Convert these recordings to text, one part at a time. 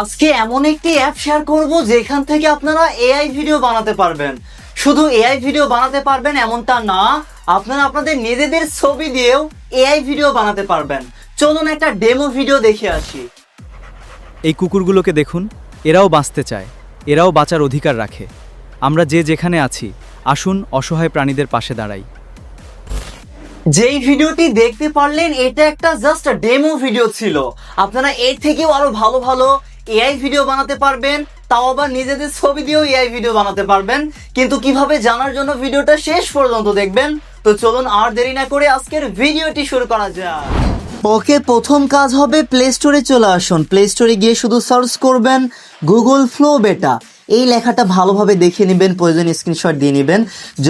আজকে এমন একটি অ্যাপ শেয়ার করব যেখান থেকে আপনারা এআই ভিডিও বানাতে পারবেন। শুধু এআই ভিডিও বানাতে পারবেন এমনটা না, আপনারা আপনাদের নিজেদের ছবি দিয়েও এআই ভিডিও বানাতে পারবেন। চলুন একটা ডেমো ভিডিও দেখে আসি। এই কুকুরগুলোকে দেখুন, এরাও বাঁচতে চায়, এরাও বাঁচার অধিকার রাখে। আমরা যে যেখানে আছি, আসুন অসহায় প্রাণীদের পাশে দাঁড়াই। যেই ভিডিওটি দেখতে পারলেন এটা একটা জাস্ট ডেমো ভিডিও ছিল। আপনারা এর থেকেও আরো ভালো ভালো এআই ভিডিও বানাতে পারবেন, তাও আবার নিজেদের ছবি দিয়েও এআই ভিডিও বানাতে পারবেন। কিন্তু কিভাবে জানার জন্য ভিডিওটা শেষ পর্যন্ত দেখবেন। তো চলুন আর দেরি না করে আজকের ভিডিওটি শুরু করা যাক। ওকে, প্রথম কাজ হবে প্লে স্টোরে চলে আসুন। প্লে স্টোরে গিয়ে শুধু সার্চ করবেন গুগল ফ্লো বেটা। এই লেখাটা ভালোভাবে দেখে নেবেন, প্রয়োজন স্ক্রিনশট দিয়ে নেবেন।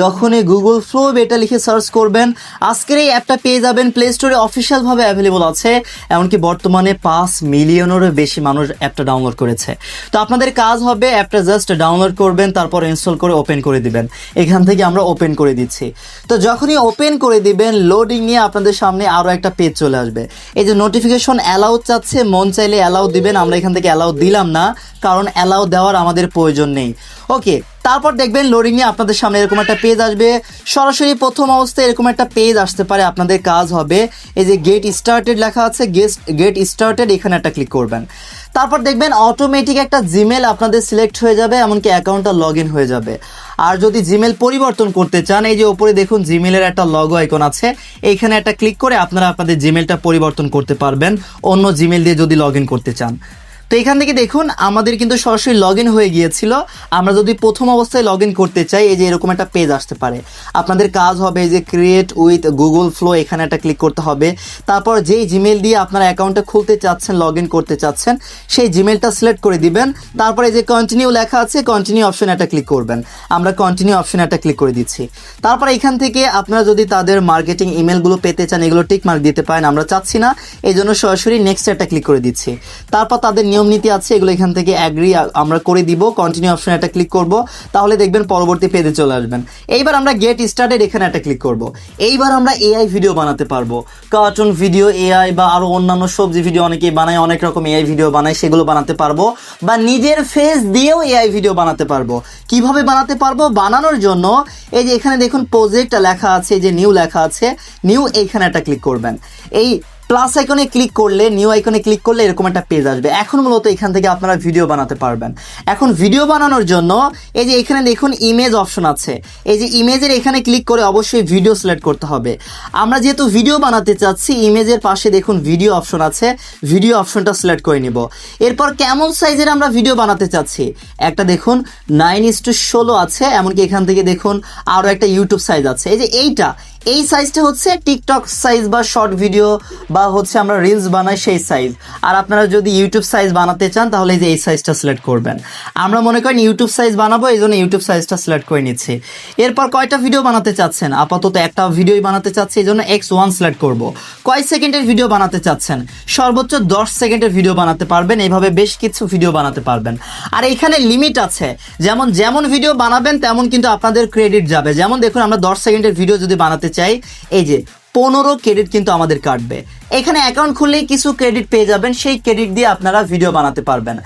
যখনই গুগল ফ্লো বেটা লিখে সার্চ করবেন আজকের এই অ্যাপটা পেয়ে যাবেন। প্লে স্টোরে অফিসিয়ালভাবে অ্যাভেলেবল আছে, এমনকি বর্তমানে 5 মিলিয়নেরও বেশি মানুষ অ্যাপটা ডাউনলোড করেছে। তো আপনাদের কাজ হবে অ্যাপটা জাস্ট ডাউনলোড করবেন, তারপর ইনস্টল করে ওপেন করে দিবেন। এখান থেকে আমরা ওপেন করে দিচ্ছি। তো যখনই ওপেন করে দিবেন লোডিং নিয়ে আপনাদের সামনে আরও একটা পেজ চলে আসবে। এই যে নোটিফিকেশন অ্যালাউ চাচ্ছে, মন চাইলে অ্যালাউ দিবেন। আমরা এখান থেকে অ্যালাউ দিলাম না, কারণ অ্যালাউ দেওয়ার আমাদের প্রয়োজন নেই। ওকে, তারপর দেখবেন লোডিং নিয়ে আপনাদের সামনে এরকম একটা পেজ আসবে। সরাসরি প্রথম অবস্থায় এরকম একটা পেজ আসতে পারে। আপনাদের কাজ হবে এই যে গেট স্টার্টেড লেখা আছে, গেট স্টার্টেড, এখানে একটা ক্লিক করবেন। তারপর দেখবেন অটোমেটিক একটা জিমেল আপনাদের সিলেক্ট হয়ে যাবে, এমনকি অ্যাকাউন্টটা লগ ইন হয়ে যাবে। আর যদি জিমেল পরিবর্তন করতে চান, এই যে উপরে দেখুন জিমেলের একটা লগো আইকন আছে, এইখানে একটা ক্লিক করে আপনারা আপনাদের জিমেলটা পরিবর্তন করতে পারবেন অন্য জিমেল দিয়ে যদি লগ ইন করতে চান। তো এখান থেকে দেখুন আমাদের কিন্তু সরাসরি লগ ইন হয়ে গিয়েছিল। আমরা যদি প্রথম অবস্থায় লগ ইন করতে চাই, এই যে এরকম একটা পেজ আসতে পারে। আপনাদের কাজ হবে এই যে ক্রিয়েট উইথ গুগল ফ্লো, এখানে একটা ক্লিক করতে হবে। তারপর যেই জিমেল দিয়ে আপনার অ্যাকাউন্টটা খুলতে চাচ্ছেন, লগ ইন করতে চাচ্ছেন, সেই জিমেলটা সিলেক্ট করে দিবেন। তারপরে যে কন্টিনিউ লেখা আছে, কন্টিনিউ অপশন একটা ক্লিক করবেন। আমরা কন্টিনিউ অপশন একটা ক্লিক করে দিচ্ছি। তারপর এখান থেকে আপনারা যদি তাদের মার্কেটিং ইমেলগুলো পেতে চান, এগুলো টিক মার্ক দিতে পারেন। আমরা চাচ্ছি না, এই জন্য সরাসরি নেক্সট একটা ক্লিক করে দিচ্ছি। তারপর তাদের নিয়ম নীতি আছে, এগুলো এখান থেকে অ্যাগ্রি আমরা করে দিব। কন্টিনিউ অপশন একটা ক্লিক করব, তাহলে দেখবেন পরবর্তী পেজে চলে আসবেন। এইবার আমরা গেট স্টার্টেড এখানে একটা ক্লিক করব। এইবার আমরা এআই ভিডিও বানাতে পারবো। কার্টুন ভিডিও এআই বা আরো অন্যান্য সবজি ভিডিও অনেকেই বানায়, অনেক রকম এআই ভিডিও বানায়, সেগুলো বানাতে পারবো। বা নিজের ফেস দিয়েও এআই ভিডিও বানাতে পারবো। কিভাবে বানাতে পারবো? বানানোর জন্য এই যে এখানে দেখুন প্রজেক্ট লেখা আছে, এই যে নিউ লেখা আছে, নিউ এইখানে একটা ক্লিক করবেন। এই প্লাস আইকনে ক্লিক করলে, নিউ আইকনে ক্লিক করলে এরকম একটা পেজ আসবে। এখন মূলত এখান থেকে আপনারা ভিডিও বানাতে পারবেন। এখন ভিডিও বানানোর জন্য এই যে এখানে দেখুন ইমেজ অপশন আছে, এই যে ইমেজের এখানে ক্লিক করে অবশ্যই ভিডিও সিলেক্ট করতে হবে। আমরা যেহেতু ভিডিও বানাতে চাচ্ছি, ইমেজের পাশে দেখুন ভিডিও অপশন আছে, ভিডিও অপশনটা সিলেক্ট করে নিব। এরপর কেমন সাইজের আমরা ভিডিও বানাতে চাচ্ছি, একটা দেখুন 9:16 আছে, এমনকি এখান থেকে দেখুন আরও একটা ইউটিউব সাইজ আছে। এই যে এই সাইজটা হচ্ছে টিকটক সাইজ বা শর্ট ভিডিও বা হচ্ছে আমরা রিলস বানাই সেই সাইজ। আর আপনারা যদি ইউটিউব সাইজ বানাতে চান তাহলে এই যে এই সাইজটা সিলেক্ট করবেন। আমরা মনে করেন ইউটিউব সাইজ বানাবো, এই জন্য ইউটিউব সাইজটা সিলেক্ট করে নিচ্ছি। এরপর কয়টা ভিডিও বানাতে চাচ্ছেন? আপাতত একটা ভিডিওই বানাতে চাচ্ছি, এই জন্য X1 সিলেক্ট করব। কয় সেকেন্ডের ভিডিও বানাতে চাচ্ছেন? সর্বোচ্চ 10 সেকেন্ডের ভিডিও বানাতে পারবেন। এইভাবে বেশ কিছু ভিডিও বানাতে পারবেন। আর এখানে লিমিট আছে, যেমন ভিডিও বানাবেন তেমন কিন্তু আপনাদের ক্রেডিট যাবে। যেমন দেখুন আমরা 10 সেকেন্ডের ভিডিও যদি বানাতে চাই, এই যে 15 ক্রেডিট কিন্তু আমাদের কাটবে। এখানে অ্যাকাউন্ট খুললেই কিছু ক্রেডিট পেয়ে যাবেন, সেই ক্রেডিট দিয়ে আপনারা ভিডিও বানাতে পারবেন।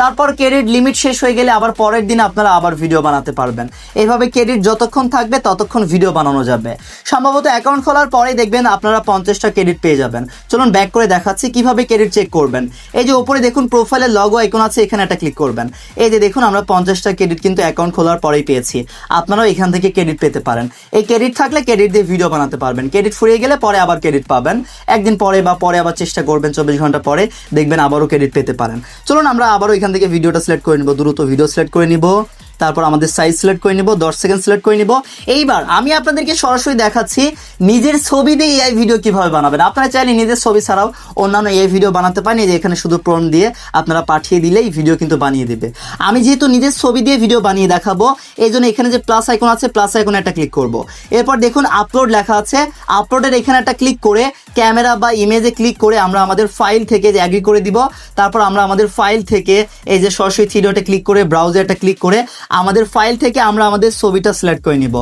তারপর ক্রেডিট লিমিট শেষ হয়ে গেলে আবার পরের দিন আপনারা আবার ভিডিও বানাতে পারবেন। এইভাবে ক্রেডিট যতক্ষণ থাকবে ততক্ষণ ভিডিও বানানো যাবে। সম্ভবত অ্যাকাউন্ট খোলার পরেই দেখবেন আপনারা 50টা ক্রেডিট পেয়ে যাবেন। চলুন ব্যাক করে দেখাচ্ছি কিভাবে ক্রেডিট চেক করবেন। এই যে উপরে দেখুন প্রোফাইলের লগো আইকন আছে, এখানে একটা ক্লিক করবেন। এই যে দেখুন আমরা 50টা ক্রেডিট কিন্তু অ্যাকাউন্ট খোলার পরেই পেয়েছি। আপনারাও এখান থেকে ক্রেডিট পেতে পারেন। এই ক্রেডিট থাকলে ক্রেডিট দিয়ে ভিডিও বানাতে পারবেন। ক্রেডিট ফুরিয়ে গেলে পরে আবার ক্রেডিট পাবেন, একদিন পরে বা পরে আবার চেষ্টা করবেন, 24 ঘন্টা পরে দেখবেন আবারও ক্রেডিট পেতে পারেন। চলুন আমরা আবারও এখান থেকে ভিডিওটা সিলেক্ট করে নিব, দ্রুত ভিডিও সিলেক্ট করে নিব। তারপর আমাদের সাইজ সিলেক্ট করে নিব, 10 সেকেন্ড সিলেক্ট করে নিব। এইবার আমি আপনাদেরকে সরাসরি দেখাচ্ছি নিজের ছবি দিয়ে এআই ভিডিও কিভাবে বানাবেন। আপনারা চাইলে নিজের ছবি ছাড়াও অন্যান্য এআই ভিডিও বানাতে পারেন। এই যে এখানে শুধু প্রম্পট দিয়ে আপনারা পাঠিয়ে দিলেই ভিডিও কিন্তু বানিয়ে দেবে। আমি যেহেতু নিজের ছবি দিয়ে ভিডিও বানিয়ে দেখাবো, এই জন্য এখানে যে প্লাস আইকন আছে, প্লাস আইকনে একটা ক্লিক করব। এরপর দেখুন আপলোড লেখা আছে, আপলোডের এখানে একটা ক্লিক করে ক্যামেরা বা ইমেজে ক্লিক করে আমরা আমাদের ফাইল থেকে যে অ্যাগ্রি করে দিব। তারপর আমরা আমাদের ফাইল থেকে এই যে সরাসরি থ্রি ডটে ক্লিক করে ব্রাউজারে একটা ক্লিক করে আমাদের ফাইল থেকে আমরা আমাদের ছবিটা সিলেক্ট করে নিব।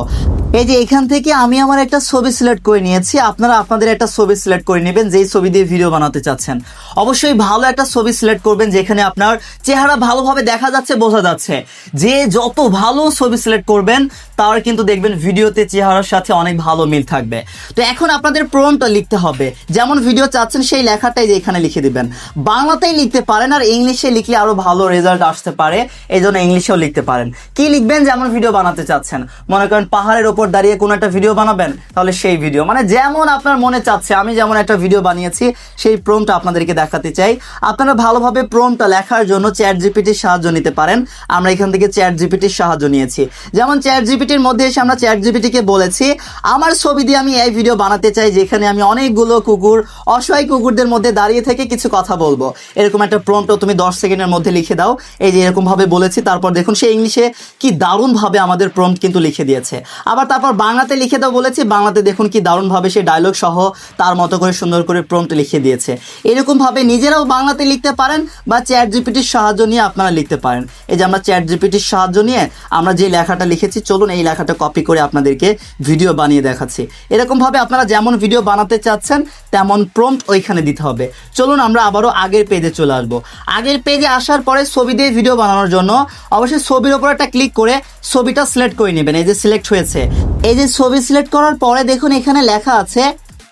এই যে এখান থেকে আমি আমার একটা ছবি সিলেক্ট করে নিয়েছি, আপনারা আপনাদের একটা ছবি সিলেক্ট করে নেবেন যেই ছবি দিয়ে ভিডিও বানাতে চাচ্ছেন। অবশ্যই ভালো একটা ছবি সিলেক্ট করবেন যেখানে আপনার চেহারা ভালোভাবে দেখা যাচ্ছে, বোঝা যাচ্ছে। যে যত ভালো ছবি সিলেক্ট করবেন তার কিন্তু দেখবেন ভিডিওতে চেহারার সাথে অনেক ভালো মিল থাকবে। তো এখন আপনাদের প্রম্পটটা লিখতে হবে, যেমন ভিডিও চাচ্ছেন সেই লেখাটাই যে এখানে লিখে দিবেন। বাংলাতেই লিখতে পারেন, আর ইংলিশে লিখলে আরো ভালো রেজাল্ট আসতে পারে, এই জন্য ইংলিশেও লিখতে পারেন। কি লিখবেন? যেমন ভিডিও বানাতে চাচ্ছেন, মনে করেন পাহাড়ের ওপর দাঁড়িয়ে কোনো একটা ভিডিও বানাবেন, তাহলে সেই ভিডিও মানে যেমন আপনার মনে চাচ্ছে। আমি যেমন একটা ভিডিও বানিয়েছি সেই প্রম্পটটা আপনাদেরকে দেখাতে চাই। আপনারা ভালোভাবে প্রম্পটটা লেখার জন্য চ্যাট জিপিটির সাহায্য নিতে পারেন। আমরা এখান থেকে চ্যাট জিপিটির সাহায্য নিয়েছি। যেমন চ্যাট জিপিটির মধ্যে এসে আমরা চ্যাট জিপিটিকে বলেছি আমার ছবি দিয়ে আমি এই ভিডিও বানাতে চাই যেখানে আমি অনেকগুলো কুকুর, অসহায় কুকুরদের মধ্যে দাঁড়িয়ে থেকে কিছু কথা বলবো। এরকম একটা প্রম্পটও তুমি 10 সেকেন্ডের মধ্যে লিখে দাও। এই যে এরকম ভাবে বলেছি, তারপর দেখুন সে ইংলিশে কি দারুণ ভাবে আমাদের প্রম্পট কিন্তু লিখে দিয়েছে। আবার তারপর বাংলাতে লিখে দাও বলেছি, বাংলাতে দেখুন কি দারুণ ভাবে সে ডায়লগ সহ তার মতো করে সুন্দর করে প্রম্পট লিখে দিয়েছে। এরকম ভাবে নিজেরাও বাংলাতে লিখতে পারেন বা চ্যাট জিপিটির সাহায্য নিয়ে আপনারা লিখতে পারেন। এই যে আমরা চ্যাট জিপিটির সাহায্য নিয়ে আমরা যে লেখাটা লিখেছি, চলুন এই লেখাটা কপি করে আপনাদেরকে ভিডিও বানিয়ে দেখাচ্ছি। এরকম ভাবে আপনারা যেমন ভিডিও বানাতে চাচ্ছেন তেমন প্রম্পট ওইখানে দিতে হবে। চলুন আমরা আবারও আগের পেজে চলে আসবো। আগের পেজে আসার পরে ছবি দিয়ে ভিডিও বানানোর জন্য অবশ্যই ছবির উপর একটা ক্লিক করে ছবিটা সিলেক্ট করে নেবেন। এই যে সিলেক্ট হয়েছে, এই যে ছবি সিলেক্ট করার পরে দেখুন এখানে লেখা আছে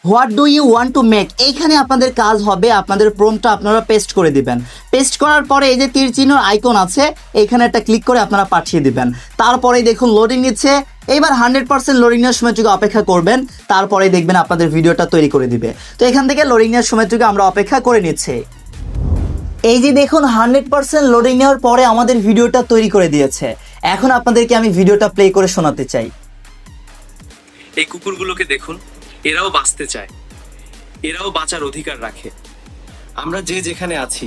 what do you want to make. এইখানে আপনাদের কাজ হবে আপনাদের প্রম্পটটা আপনারা পেস্ট করে দিবেন। পেস্ট করার পরে এই যে তীর চিহ্ন আইকন আছে, এইখানে একটা ক্লিক করে আপনারা পাঠিয়ে দিবেন। তারপরেই দেখুন লোডিং নিচ্ছে। এইবার 100% লোডিং নেওয়ার সময়টুকু অপেক্ষা করবেন, তারপরেই দেখবেন আপনাদের ভিডিওটা তৈরি করে দিবে। তো এখান থেকে লোডিং নেওয়ার সময়টুকু আমরা অপেক্ষা করে নিচ্ছি। এই যে দেখুন 100% লোডিং নেওয়ার পরে আমাদের ভিডিওটা তৈরি করে দিয়েছে। এখন আপনাদেরকে আমি ভিডিওটা প্লে করে শোনাতে চাই। এই কুকুরগুলোকে দেখুন, এরাও বাঁচতে চায়, এরাও বাঁচার অধিকার রাখে। আমরা যে যেখানে আছি,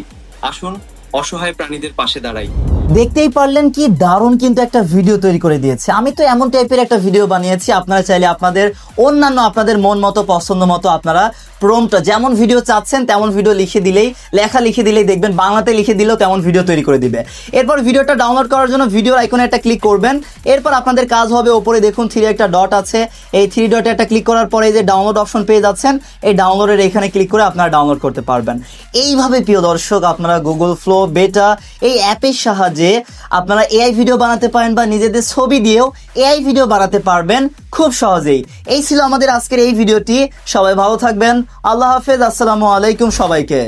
আসুন অসহায় প্রাণীদের পাশে দাঁড়াই। দেখতেই পারলেন কি দারুণ কিন্তু একটা ভিডিও তৈরি করে দিয়েছে। আমি তো এমন টাইপের একটা ভিডিও বানিয়েছি, আপনারা চাইলে আপনাদের অন্যান্য আপনাদের মন মতো পছন্দ মতো আপনারা প্রম্পটটা যেমন ভিডিও চাচ্ছেন তেমন ভিডিও লিখে দিলেই, লেখা লিখে দিলেই দেখবেন বাংলাতে লিখে দিলেও তেমন ভিডিও তৈরি করে দিবে। এরপর ভিডিওটা ডাউনলোড করার জন্য ভিডিওর আইকনে একটা ক্লিক করবেন। এরপর আপনাদের কাজ হবে ওপরে দেখুন 3 একটা ডট আছে, এই 3 ডটে একটা ক্লিক করার পরে যে ডাউনলোড অপশন পেয়ে যাচ্ছেন, এই ডাউনলোডের এখানে ক্লিক করে আপনারা ডাউনলোড করতে পারবেন। এইভাবে প্রিয় দর্শক আপনারা গুগল ফ্লো বেটা এই অ্যাপের সাহায্যে আপনারা এআই ভিডিও বানাতে পারেন বা নিজেদের ছবি দিয়েও এআই ভিডিও বানাতে পারবেন খুব সহজেই। এই ছিল আমাদের আজকের এই ভিডিওটি। সবাই ভালো থাকবেন। আল্লাহ হাফেজ। আসসালামু আলাইকুম সবাইকে।